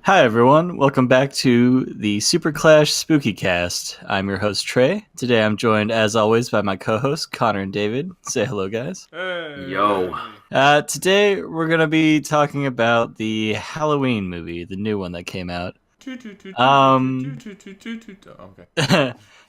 Hi, everyone. Welcome back to the SuperClash SpookyCast. I'm your host, Trey. Today I'm joined, as always, by my co-hosts, Connor and David. Say hello, guys. Yo. Today we're going to be talking about the Halloween movie, the new one that came out. Okay.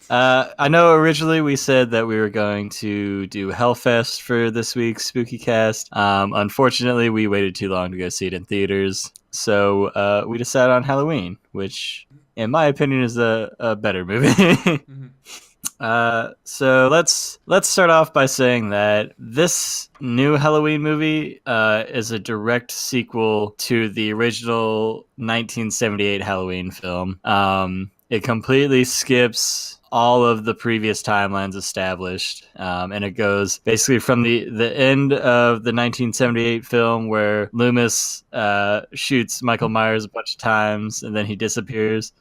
I know originally we said that we were going to do Hellfest for this week's SpookyCast. Unfortunately, we waited too long to go see it in theaters. So we decided on Halloween, which, in my opinion, is a better movie. So let's start off by saying that this new Halloween movie is a direct sequel to the original 1978 Halloween film. It completely skips all of the previous timelines established, and it goes basically from the end of the 1978 film where Loomis shoots Michael Myers a bunch of times and then he disappears,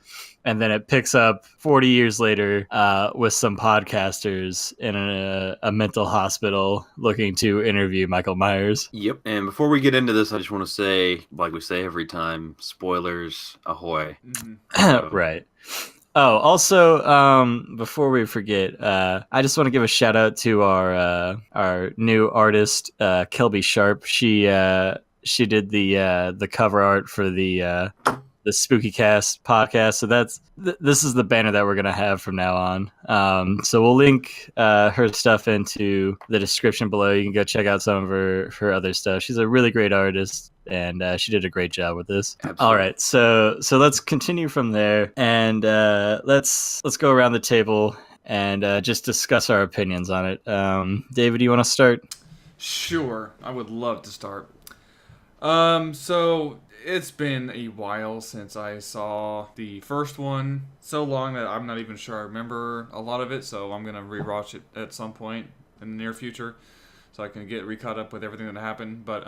and then it picks up 40 years later with some podcasters in a mental hospital looking to interview Michael Myers. Yep. And before we get into this, I just want to say, like we say every time, spoilers ahoy. Right. Oh, also, before we forget, I just want to give a shout out to our new artist, Kelbi Sharp. She did the cover art for the SpookyCast podcast. So this is the banner that we're gonna have from now on. So we'll link her stuff into the description below. You can go check out some of her other stuff. She's a really great artist, and she did a great job with this. Absolutely. All right, so let's continue from there, and let's go around the table and just discuss our opinions on it. David, do you want to start? Sure, I would love to start. So it's been a while since I saw the first one. So long that I'm not even sure I remember a lot of it. So I'm gonna rewatch it at some point in the near future, so I can get recaught up with everything that happened. But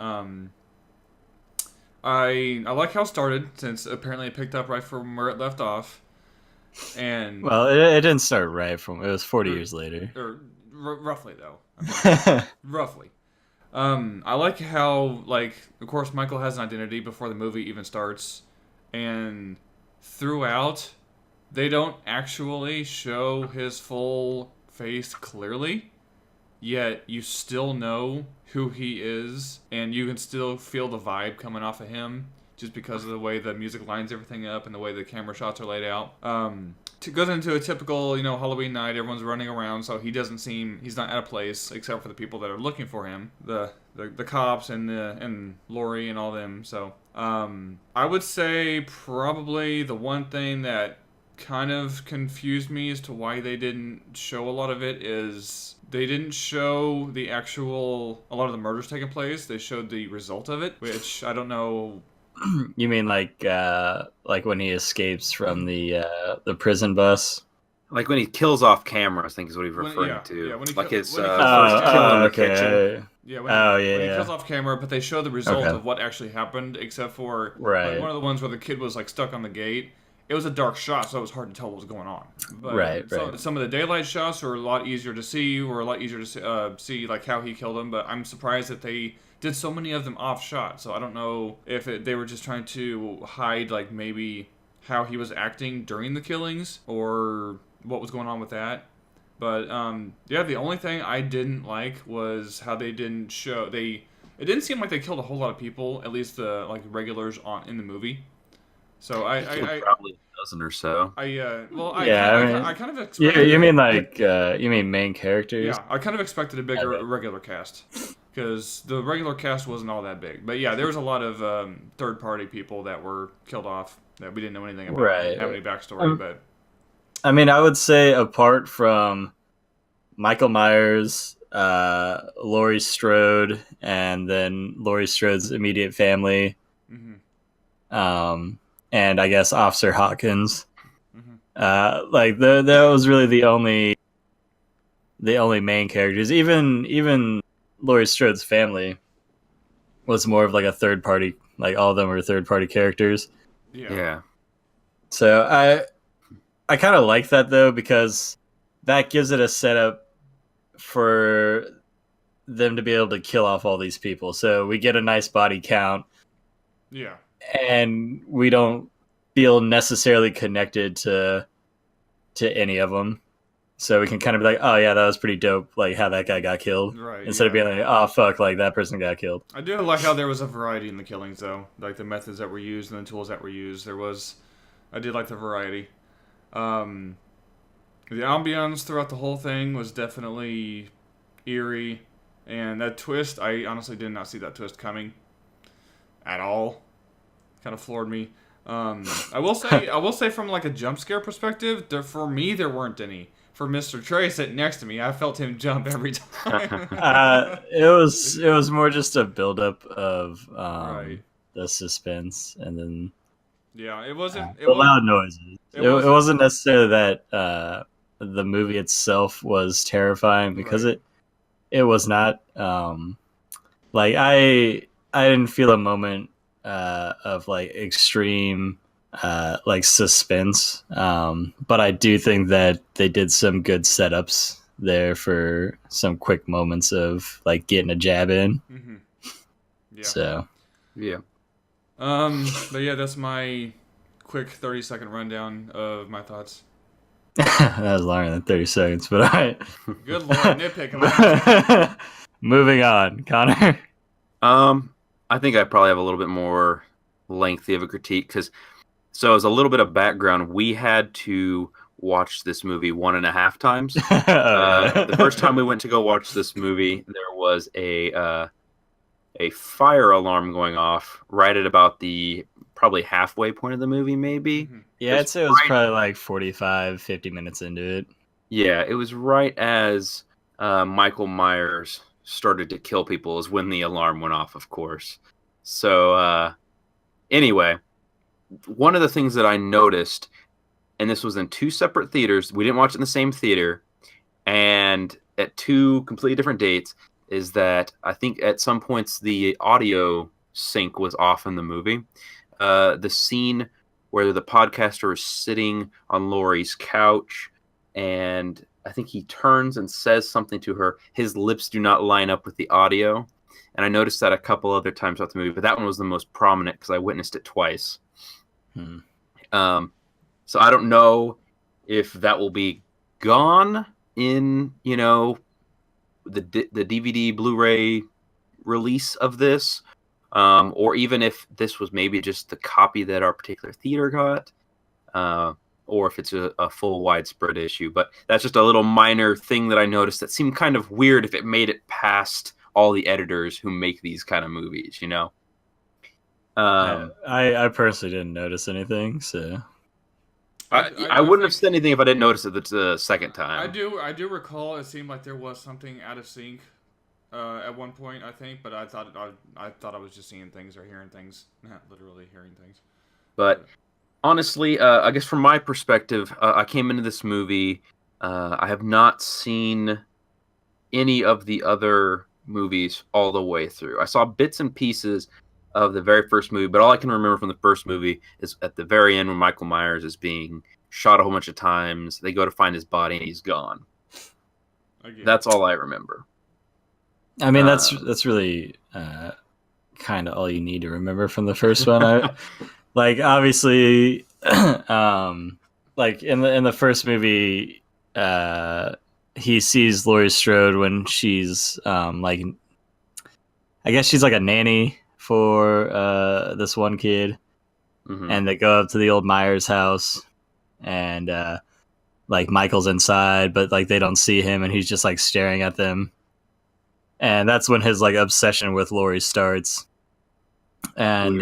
I like how it started, since apparently it picked up right from where it left off. And Well, it didn't start right from. It was 40 years later. or roughly though. I mean, roughly. I like how, like, of course, Michael has an identity before the movie even starts, and throughout, they don't actually show his full face clearly, yet you still know who he is, and you can still feel the vibe coming off of him, just because of the way the music lines everything up and the way the camera shots are laid out. It goes into a typical, Halloween night. Everyone's running around, so he's not at a place except for the people that are looking for him, the cops and Lori and all them. So I would say probably the one thing that kind of confused me as to why they didn't show a lot of it is they didn't show a lot of the murders taking place. They showed the result of it, which I don't know. You mean like when he escapes from the prison bus? Like when he kills off camera, I think is what he's referring to. Yeah, when he like his when he first kill in the kitchen. Yeah, when he yeah. kills off camera, but they show the result Okay. of what actually happened, except for Right. like, one of the ones where the kid was like stuck on the gate. It was a dark shot, so it was hard to tell what was going on. But Right. some of the daylight shots were a lot easier to see, or a lot easier to see like how he killed him. But I'm surprised that they did so many of them off shot. So I don't know if they were just trying to hide like maybe how he was acting during the killings, or what was going on with that. But yeah, the only thing I didn't like was how they didn't show It didn't seem like they killed a whole lot of people, at least the like regulars in the movie. So I probably a dozen or so. I kind of You, expected. you mean like you mean main characters? Yeah, I kind of expected a bigger regular cast, because the regular cast wasn't all that big. But yeah, there was a lot of third-party people that were killed off that we didn't know anything about, Right. didn't have any backstory. But I mean, I would say apart from Michael Myers, Laurie Strode, and then Laurie Strode's immediate family, and I guess Officer Hawkins, like that was really the only main characters. Even Laurie Strode's family was more of like a third party. Like all of them were third party characters. Yeah. So I kind of like that though, because that gives it a setup for them to be able to kill off all these people. So we get a nice body count. yeah. And we don't feel necessarily connected to any of them. So we can kind of be like, oh yeah, that was pretty dope, like how that guy got killed. Right. Instead of being like, oh fuck, like that person got killed. I do like how there was a variety in the killings, though. Like the methods that were used and the tools that were used. I did like the variety. The ambiance throughout the whole thing was definitely eerie, and that twist, I honestly did not see that twist coming at all. Kind of floored me. I will say from like a jump scare perspective, for me there weren't any. For Mr. Trey sitting next to me, I felt him jump every time. It was more just a buildup of Right. the suspense, and then Yeah, it wasn't. the loud noises. it It wasn't- wasn't necessarily that the movie itself was terrifying, because Right. it was not. Like I didn't feel a moment of like extreme like suspense, but I do think that they did some good setups there for some quick moments of like getting a jab in. Mhm. Yeah. So Yeah. But yeah, that's my quick 30-second rundown of my thoughts. that was longer than 30 seconds, but all right. Good lord, nitpick. Am Moving on, Connor. I think I probably have a little bit more lengthy of a critique so as a little bit of background, we had to watch this movie 1.5 times. The first time we went to go watch this movie, there was a fire alarm going off right at about the probably halfway point of the movie, maybe. Mhm. Yeah, I'd say it was probably like 45, 50 minutes into it. Yeah, it was right as Michael Myers started to kill people is when the alarm went off, of course. So anyway, one of the things that I noticed, and this was in 2 separate theaters, we didn't watch it in the same theater, and at 2 completely different dates, is that I think at some points the audio sync was off in the movie. The scene where the podcaster is sitting on Laurie's couch, and I think he turns and says something to her, his lips do not line up with the audio. And I noticed that a couple other times throughout the movie, but that one was the most prominent because I witnessed it twice. So I don't know if that will be gone in, the DVD Blu-ray release of this, or even if this was maybe just the copy that our particular theater got, or if it's a full widespread issue. But that's just a little minor thing that I noticed that seemed kind of weird if it made it past all the editors who make these kind of movies, I personally didn't notice anything, so I wouldn't have said anything if I didn't notice it the second time. I do recall it seemed like there was something out of sync at one point, I think, but I thought I was just seeing things or hearing things, not literally hearing things. But honestly, I guess from my perspective, I came into this movie. I have not seen any of the other movies all the way through. I saw bits and pieces of the very first movie, but all I can remember from the first movie is at the very end when Michael Myers is being shot a whole bunch of times. They go to find his body and he's gone. Again. That's all I remember. I mean that's really kind of all you need to remember from the first one. Like obviously, like in the first movie, he sees Laurie Strode when she's like, I guess she's like a nanny for this one kid, and they go up to the old Myers house, and like Michael's inside, but like they don't see him, and he's just like staring at them, and that's when his like obsession with Laurie starts, and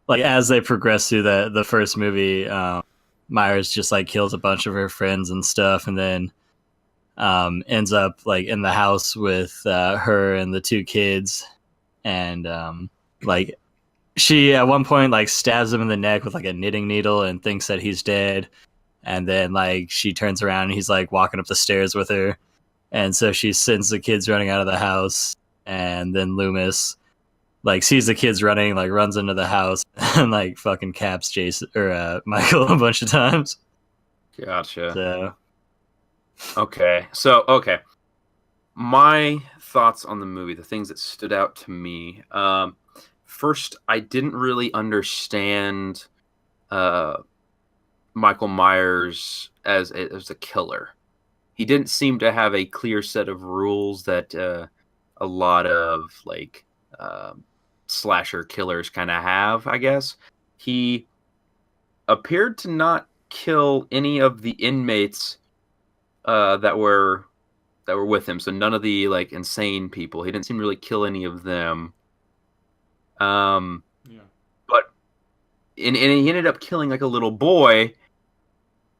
like as they progress through the first movie, Myers just like kills a bunch of her friends and stuff, and then ends up like in the house with her and the 2 kids, and like she at one point like stabs him in the neck with like a knitting needle and thinks that he's dead, and then like she turns around and he's like walking up the stairs with her, and so she sends the kids running out of the house, and then Loomis like sees the kids running, like runs into the house and like fucking caps Jason or Michael a bunch of times. Gotcha. So Okay. My thoughts on the movie, the things that stood out to me. First, I didn't really understand Michael Myers as a killer. He didn't seem to have a clear set of rules that a lot of like slasher killers kind of have, I guess. He appeared to not kill any of the inmates that were with him. So none of the like insane people. He didn't seem to really kill any of them. Yeah. But and he ended up killing like a little boy.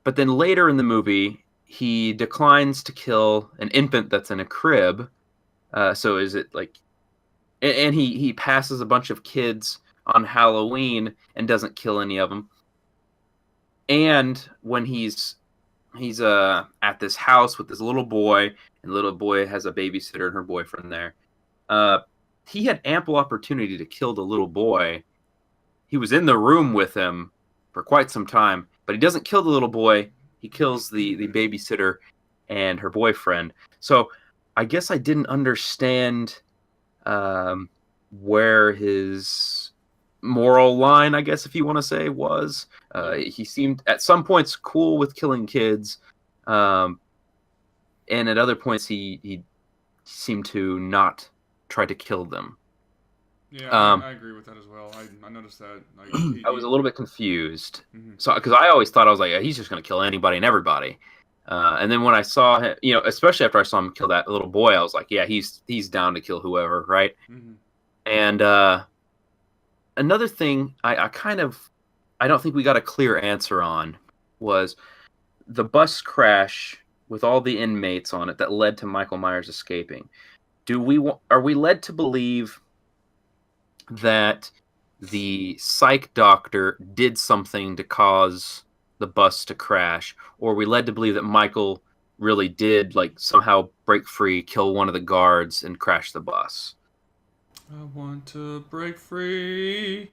But then later in the movie, he declines to kill an infant that's in a crib. So is it like, and he passes a bunch of kids on Halloween and doesn't kill any of them. And when he's at this house with this little boy, and the little boy has a babysitter and her boyfriend there. He had ample opportunity to kill the little boy. He was in the room with him for quite some time, but he doesn't kill the little boy. He kills the babysitter and her boyfriend. So I guess I didn't understand where his moral line, I guess if you want to say, was. He seemed at some points cool with killing kids, and at other points he seemed to not try to kill them. Yeah, I agree with that as well. I noticed that. Like, I was a little bit confused. Mhm. So because I always thought, I was like, he's just going to kill anybody and everybody. And then when I saw him, especially after I saw him kill that little boy, I was like, yeah, he's down to kill whoever, right? Mhm. And another thing I don't think we got a clear answer on was the bus crash with all the inmates on it that led to Michael Myers escaping. Are we led to believe that the psych doctor did something to cause the bus to crash, or are we led to believe that Michael really did like somehow break free, kill one of the guards, and crash the bus? I want to break free.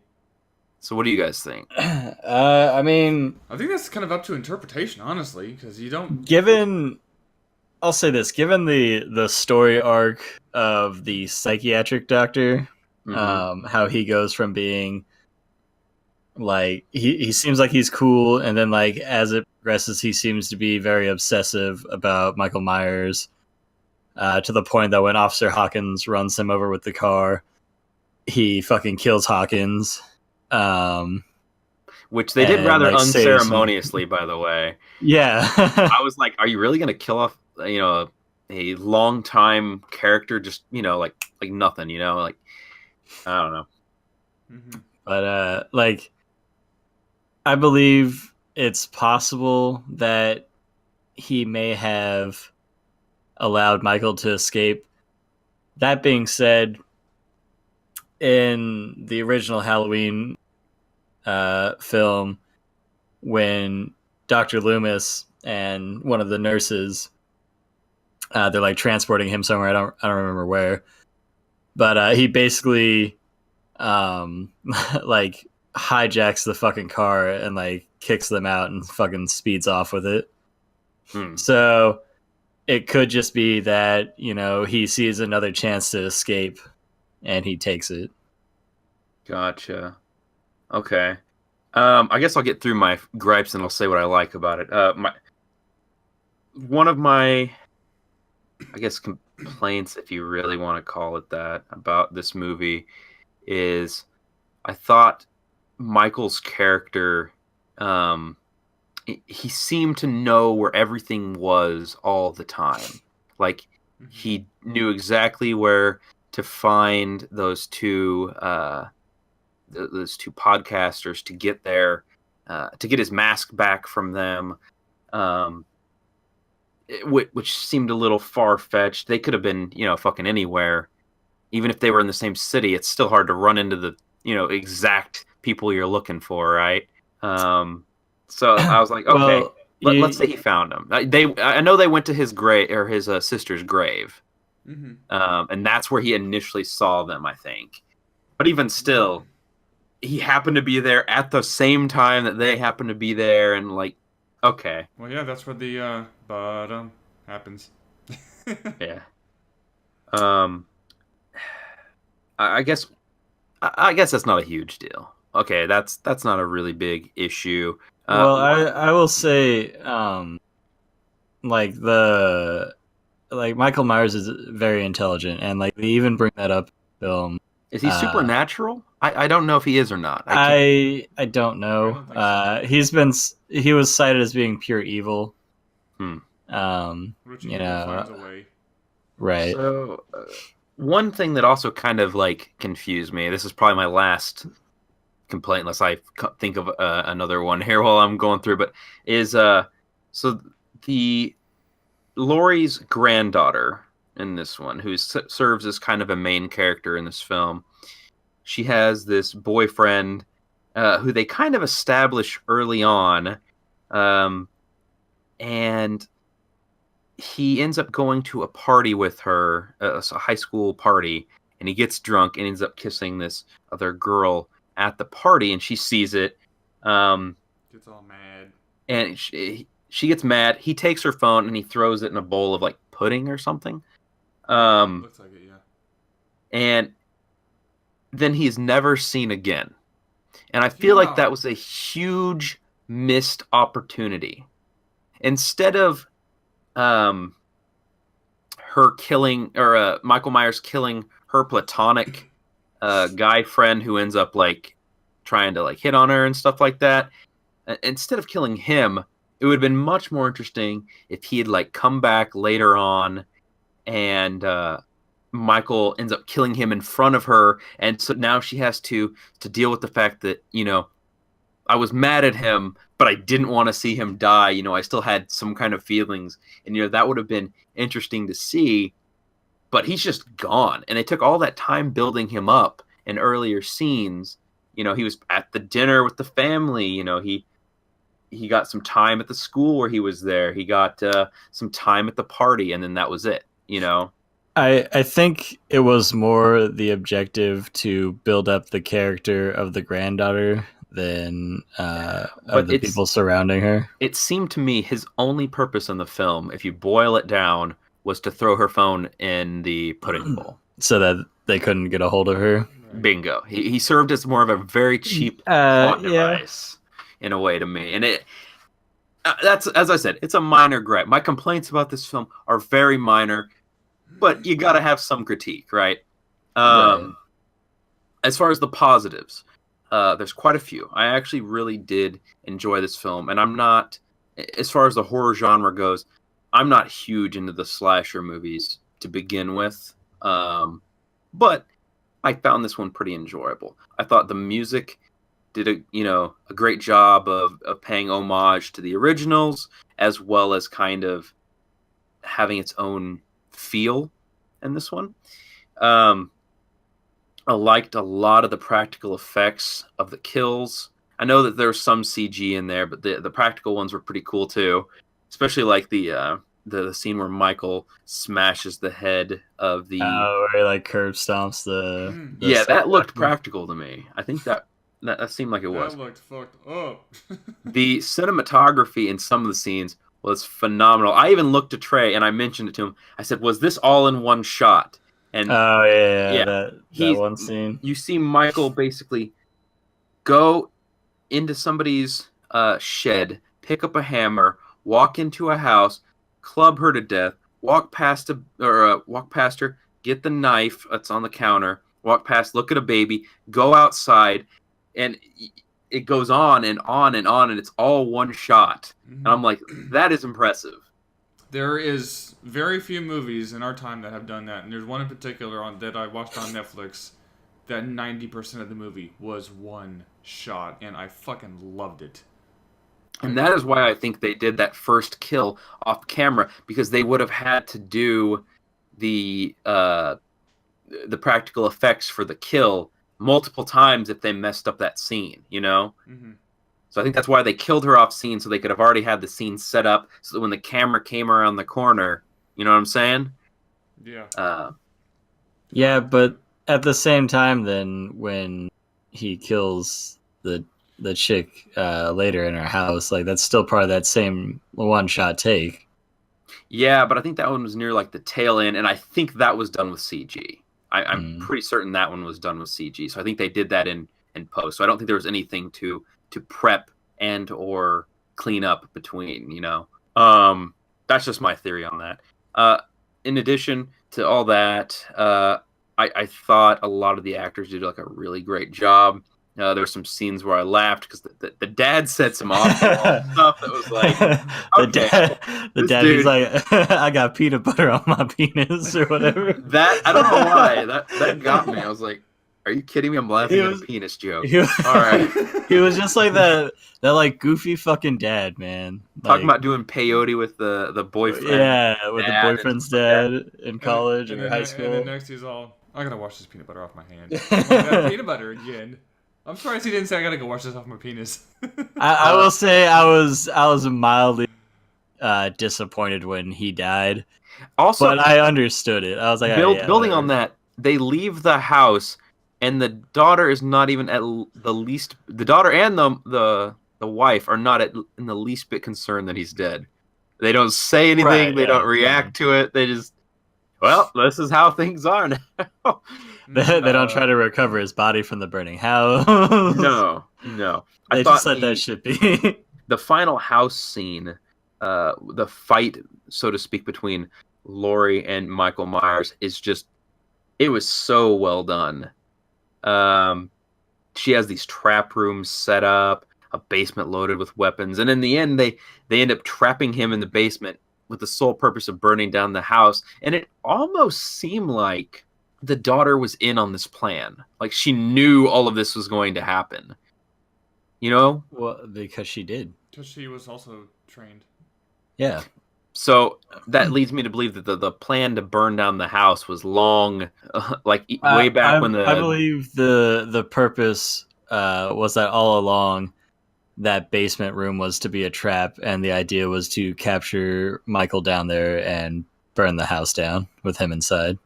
So what do you guys think? I mean, I think that's kind of up to interpretation, honestly, because you don't. I'll say this: given the story arc of the psychiatric doctor, how he goes from being like he seems like he's cool, and then like as it progresses, he seems to be very obsessive about Michael Myers, to the point that when Officer Hawkins runs him over with the car, he fucking kills Hawkins. Which they did and, rather like, unceremoniously, by the way. Yeah. I was like, are you really going to kill off, a long-time character just, like nothing, like, I don't know. Mm-hmm. But, like, I believe it's possible that he may have allowed Michael to escape. That being said, in the original Halloween film, when Dr. Loomis and one of the nurses, they're like transporting him somewhere. I don't remember where, but he basically like hijacks the fucking car and like kicks them out and fucking speeds off with it. So it could just be that he sees another chance to escape and he takes it. Gotcha. Okay. I guess I'll get through my gripes and I'll say what I like about it. One of my, I guess, complaints, if you really want to call it that, about this movie is I thought Michael's character, he seemed to know where everything was all the time. Like, he knew exactly where to find those two podcasters to get there, to get his mask back from them, which seemed a little far-fetched. They could have been, fucking anywhere. Even if they were in the same city, it's still hard to run into the, exact people you're looking for, right? So I was like, okay, Well, let's say he found them. I know they went to his grave, or his sister's grave, and that's where he initially saw them, I think. But even still, he happened to be there at the same time that they happened to be there, and like, okay. Well, yeah, that's where the bottom happens. Yeah. I guess that's not a huge deal. okay, that's not a really big issue. Well, I will say, like the like Michael Myers is very intelligent, and like they even bring that up in the film. Is he Uh, supernatural? I don't know if he is or not. I can't. I don't I know. don't think so. He was cited as being pure evil. Hmm. Which You evil know, finds a way. right? So one thing that also kind of like confused me. This is probably my last complaint, unless I think of another one here while I'm going through. But is so the Laurie's granddaughter in this one, who serves as kind of a main character in this film. She has this boyfriend who they kind of establish early on, um, and he ends up going to a party with her, a high school party, and he gets drunk and ends up kissing this other girl at the party, and she sees it, Gets all mad. and she gets mad. He takes her phone and he throws it in a bowl of like pudding or something, Looks like it, yeah. and then he's never seen again. And I feel like that was a huge missed opportunity. Instead of her killing, or Michael Myers killing her platonic guy friend who ends up like trying to like hit on her and stuff like that, instead of killing him, it would have been much more interesting if he had like come back later on and Michael ends up killing him in front of her, and so now she has to deal with the fact that, you know, I was mad at him, but I didn't want to see him die. You know, I still had some kind of feelings, and you know that would have been interesting to see. But he's just gone, and they took all that time building him up in earlier scenes. You know, he was at the dinner with the family. You know, he got some time at the school where he was there. He got some time at the party, and then that was it. You know. I think it was more the objective to build up the character of the granddaughter than of the people surrounding her. It seemed to me his only purpose in the film, if you boil it down, was to throw her phone in the pudding bowl. So that they couldn't get a hold of her. Right. Bingo. He served as more of a very cheap plot device in a way to me. And it that's, as I said, it's a minor gripe. My complaints about this film are very minor, but you got to have some critique, right? Right. As far as the positives, there's quite a few. I actually really did enjoy this film, and I'm not, as far as the horror genre goes, I'm not huge into the slasher movies to begin with, but I found this one pretty enjoyable. I thought the music did a great job of paying homage to the originals, as well as kind of having its own feel in this one. I liked a lot of the practical effects of the kills. I know that there's some CG in there, but the practical ones were pretty cool too. Especially like the scene where Michael smashes the head of the where he like curb stomps the yeah, that looked practical to me. I think that seemed like it was. That looked fucked up. The cinematography in some of the scenes was phenomenal. I even looked at Trey and I mentioned it to him. I said, "Was this all in one shot?" And yeah, that one scene. You see Michael basically go into somebody's shed, pick up a hammer, walk into a house, club her to death, walk past her, get the knife that's on the counter, walk past, look at a baby, go outside, and it goes on and on and on, and it's all one shot. Mm-hmm. And I'm like, that is impressive. There is very few movies in our time that have done that, and there's one in particular that I watched on Netflix that 90% of the movie was one shot, and I fucking loved it. And that is why I think they did that first kill off camera, because they would have had to do the practical effects for the kill multiple times if they messed up that scene, you know? Mm-hmm. So I think that's why they killed her off scene, so they could have already had the scene set up so that when the camera came around the corner, you know what I'm saying? Yeah. Yeah, but at the same time, then when he kills the chick later in her house, like that's still part of that same one shot take. Yeah, but I think that one was near like the tail end, and I think that was done with CG. I'm pretty certain that one was done with CG. So I think they did that in and post. So I don't think there was anything to prep and or clean up between, That's just my theory on that. In addition to all that, I thought a lot of the actors did like a really great job. There were some scenes where I laughed because the dad said some off-the-wall stuff that was like, the dad, dude, he's like, I got peanut butter on my penis or whatever. That I don't know why that got me. I was like, are you kidding me? I'm laughing at a penis joke. All right. He was just like that like goofy fucking dad, man. Talking about doing peyote with the boyfriend. Yeah, with the boyfriend's dad in college or high school. And then next he's all, I gotta wash this peanut butter off my hand. Like, peanut butter again. I'm surprised he didn't say I gotta go wash this off my penis. I will say I was mildly disappointed when he died. Also, but I understood it. I was like, building on that, they leave the house, and the daughter is not even at the least. The daughter and the wife are not in the least bit concerned that he's dead. They don't say anything. Right, they don't react to it. They just, well, this is how things are now. They don't try to recover his body from the burning house. No. They just let that shit be. The final house scene, the fight, so to speak, between Laurie and Michael Myers it was so well done. She has these trap rooms set up, a basement loaded with weapons, and in the end, they end up trapping him in the basement with the sole purpose of burning down the house. And it almost seemed like the daughter was in on this plan. Like she knew all of this was going to happen. Well, because she did. Because she was also trained. Yeah. So that leads me to believe that the plan to burn down the house was long, way back when I believe the purpose was that all along that basement room was to be a trap, and the idea was to capture Michael down there and burn the house down with him inside.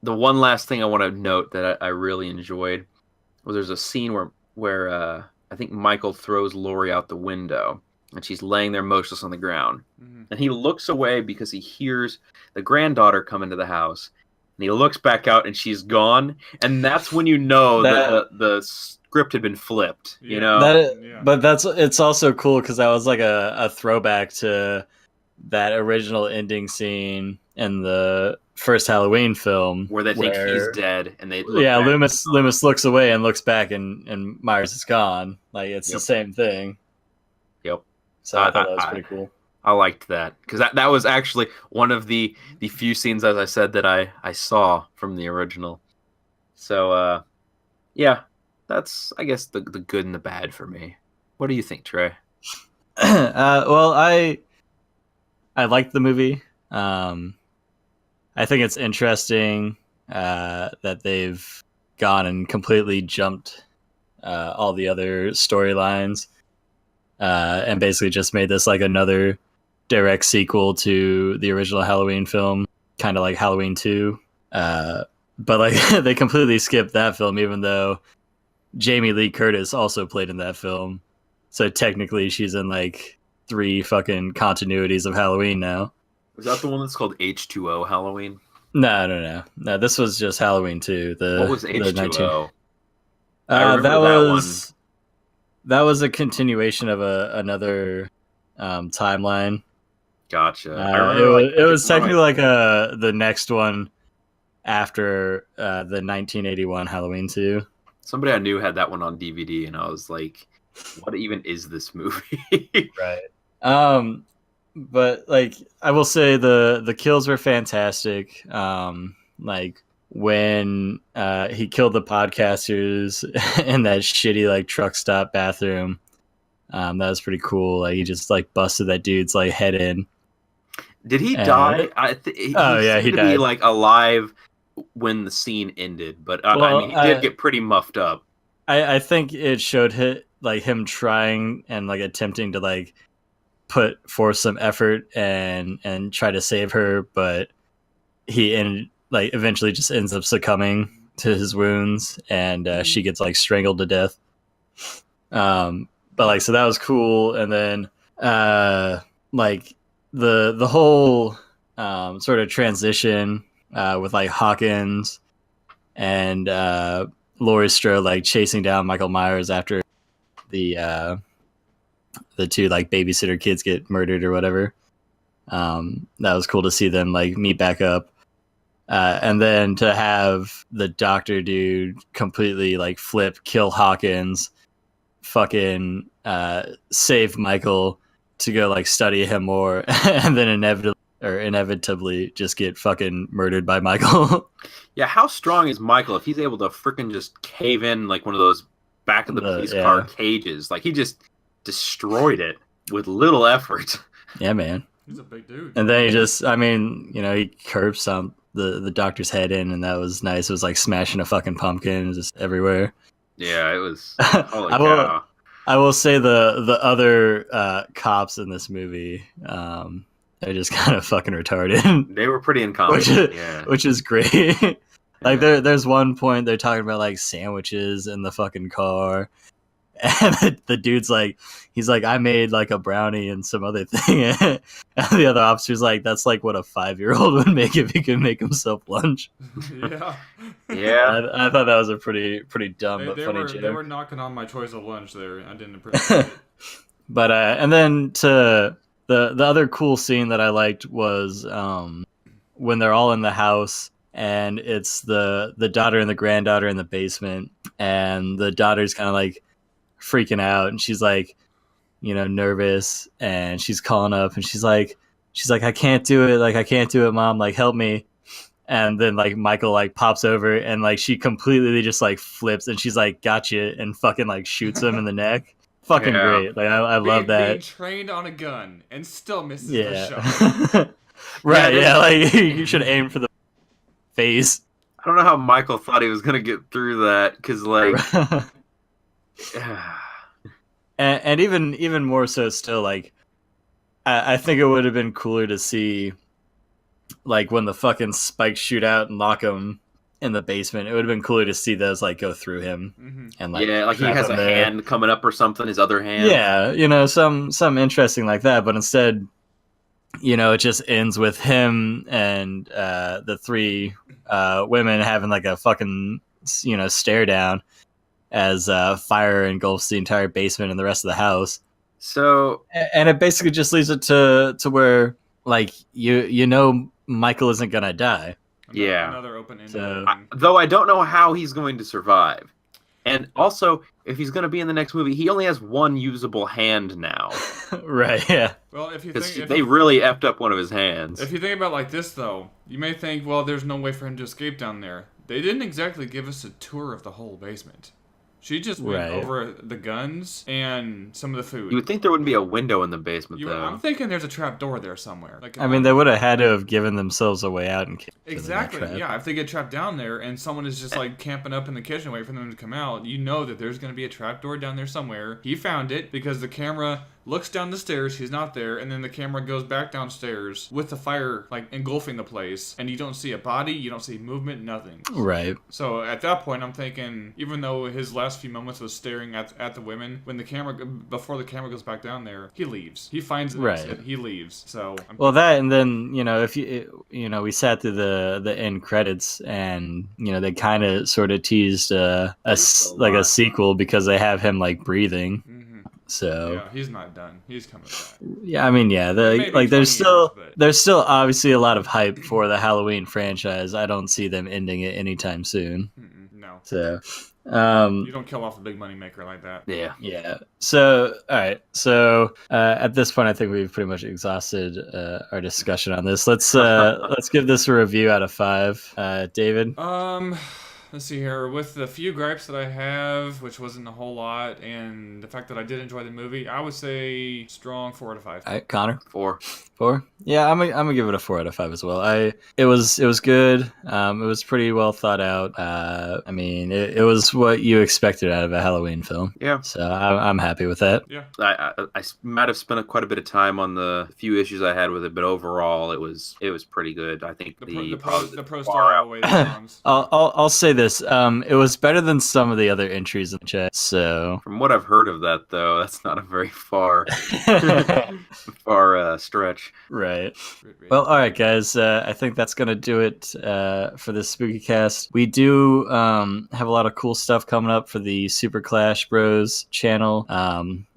The one last thing I want to note that I really enjoyed was there's a scene where I think Michael throws Laurie out the window, and she's laying there motionless on the ground. Mm-hmm. And he looks away because he hears the granddaughter come into the house. And he looks back out, and she's gone. And that's when you know that the script had been flipped. But it's also cool because that was like a throwback to that original ending scene in the first Halloween film where they think he's dead, and Loomis looks away and looks back, and Myers is gone. Like it's the same thing. Yep. So I thought that was pretty cool. I liked that because that was actually one of the few scenes, as I said, that I saw from the original. So that's I guess the good and the bad for me. What do you think, Trey? Well, I liked the movie. I think it's interesting that they've gone and completely jumped all the other storylines and basically just made this like another direct sequel to the original Halloween film, kind of like Halloween 2. But like they completely skipped that film, even though Jamie Lee Curtis also played in that film. So technically she's in like 3 fucking continuities of Halloween now. Was that the one that's called H2O Halloween? No. This was just Halloween 2. What was H2O? That was a continuation of another timeline. Gotcha. It was technically like the next one after the 1981 Halloween 2. Somebody I knew had that one on DVD, and I was like, what even is this movie? Right. But like I will say the kills were fantastic. Like when he killed the podcasters in that shitty like truck stop bathroom. That was pretty cool. Like he just like busted that dude's like head in. Did he die? He died. Be like alive when the scene ended, but I mean he did get pretty muffed up. I think it showed him trying and like attempting to like put forth some effort and try to save her, but he eventually just ends up succumbing to his wounds, and she gets like strangled to death. But like so that was cool, and then like the whole sort of transition with like Hawkins and Laurie Strode like chasing down Michael Myers after the two like babysitter kids get murdered or whatever. That was cool to see them like meet back up. And then to have the doctor dude completely like flip, kill Hawkins, fucking save Michael to go like study him more, and then inevitably just get fucking murdered by Michael. Yeah, how strong is Michael if he's able to freaking just cave in like one of those back of the police car cages? Like he just destroyed it with little effort. Yeah, man. He's a big dude. And then he just, I mean, you know, he curved the doctor's head in, and that was nice. It was like smashing a fucking pumpkin just everywhere. Yeah, it was. Holy cow. I will say the other cops in this movie, they're just kind of fucking retarded. They were pretty incompetent, which is great. Like there's one point they're talking about like sandwiches in the fucking car, and the dude's like, he's like, I made like a brownie and some other thing, and the other officer's like, that's like what a 5-year-old would make if he could make himself lunch. Yeah. I thought that was a pretty dumb but funny joke. They were knocking on my choice of lunch there. I didn't appreciate it. But and then to the other cool scene that I liked was when they're all in the house. And it's the daughter and the granddaughter in the basement, and the daughter's kind of like freaking out, and she's like, you know, nervous, and she's calling up, and she's like, I can't do it, like I can't do it, Mom, like help me. And then like Michael like pops over, and like she completely just like flips, and she's like, gotcha, and fucking like shoots him in the neck. Fucking great. Like I love that. Being trained on a gun and still misses the shot. Right, yeah, like you should aim for the face. I don't know how Michael thought he was gonna get through that, because like and even more so still, like I think it would have been cooler to see like when the fucking spikes shoot out and lock him in the basement. It would have been cooler to see those like go through him and like like he has a hand coming up or something, his other hand. Yeah, you know, some interesting like that, but instead, you know, it just ends with him and the three women having like a fucking, you know, stare down as fire engulfs the entire basement and the rest of the house. So, and it basically just leaves it to where like you know Michael isn't gonna die. Another open-ended. So, though I don't know how he's going to survive. And also, if he's going to be in the next movie, he only has one usable hand now. Right, yeah. Well, if they really effed up one of his hands. If you think about it like this, though, you may think, well, there's no way for him to escape down there. They didn't exactly give us a tour of the whole basement. She just went over the guns and some of the food. You would think there wouldn't be a window in the basement, though. I'm thinking there's a trap door there somewhere. Like, I mean, they would have had to have given themselves a way out. Exactly, yeah. If they get trapped down there and someone is just like camping up in the kitchen waiting for them to come out, you know that there's going to be a trap door down there somewhere. He found it because the camera looks down the stairs, he's not there, and then the camera goes back downstairs with the fire like engulfing the place, and you don't see a body, you don't see movement, nothing. Right. So at that point, I'm thinking, even though his last few moments was staring at the women, when before the camera goes back down there, he leaves. He finds an exit, he leaves. So that, and then you know, if you know, we sat through the end credits, and you know, they kind of sort of teased a sequel because they have him like breathing. Mm-hmm. So yeah, he's not done. He's coming back. Yeah, I mean, yeah, there's still obviously a lot of hype for the Halloween franchise. I don't see them ending it anytime soon. No. So you don't kill off a big money maker like that. Yeah. So all right. So at this point, I think we've pretty much exhausted our discussion on this. Let's give this a review out of 5. David. Let's see here. With the few gripes that I have, which wasn't a whole lot, and the fact that I did enjoy the movie, I would say strong 4 out of 5. All right, Connor. 4. 4? Yeah, I'm gonna give it a 4 out of 5 as well. It was good. It was pretty well thought out. I mean, it was what you expected out of a Halloween film. Yeah. So I'm happy with that. Yeah. I might have spent quite a bit of time on the few issues I had with it, but overall, it was pretty good. I think the pros star outweigh the cons. I'll say this. It was better than some of the other entries in the chat. So from what I've heard of that, though, that's not a very far stretch. much. Right. Well, all right, guys. I think that's gonna do it for this spooky cast. We do have a lot of cool stuff coming up for the SuperClashBros channel.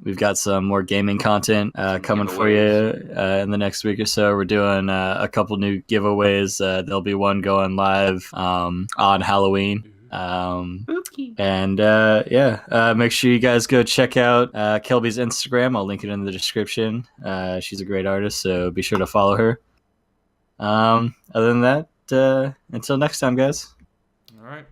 We've got some more gaming content coming for you in the next week or so. We're doing a couple new giveaways. There'll be one going live on Halloween. And make sure you guys go check out Kelbi's Instagram. I'll link it in the description. She's a great artist, so be sure to follow her. Other than that, until next time, guys. All right.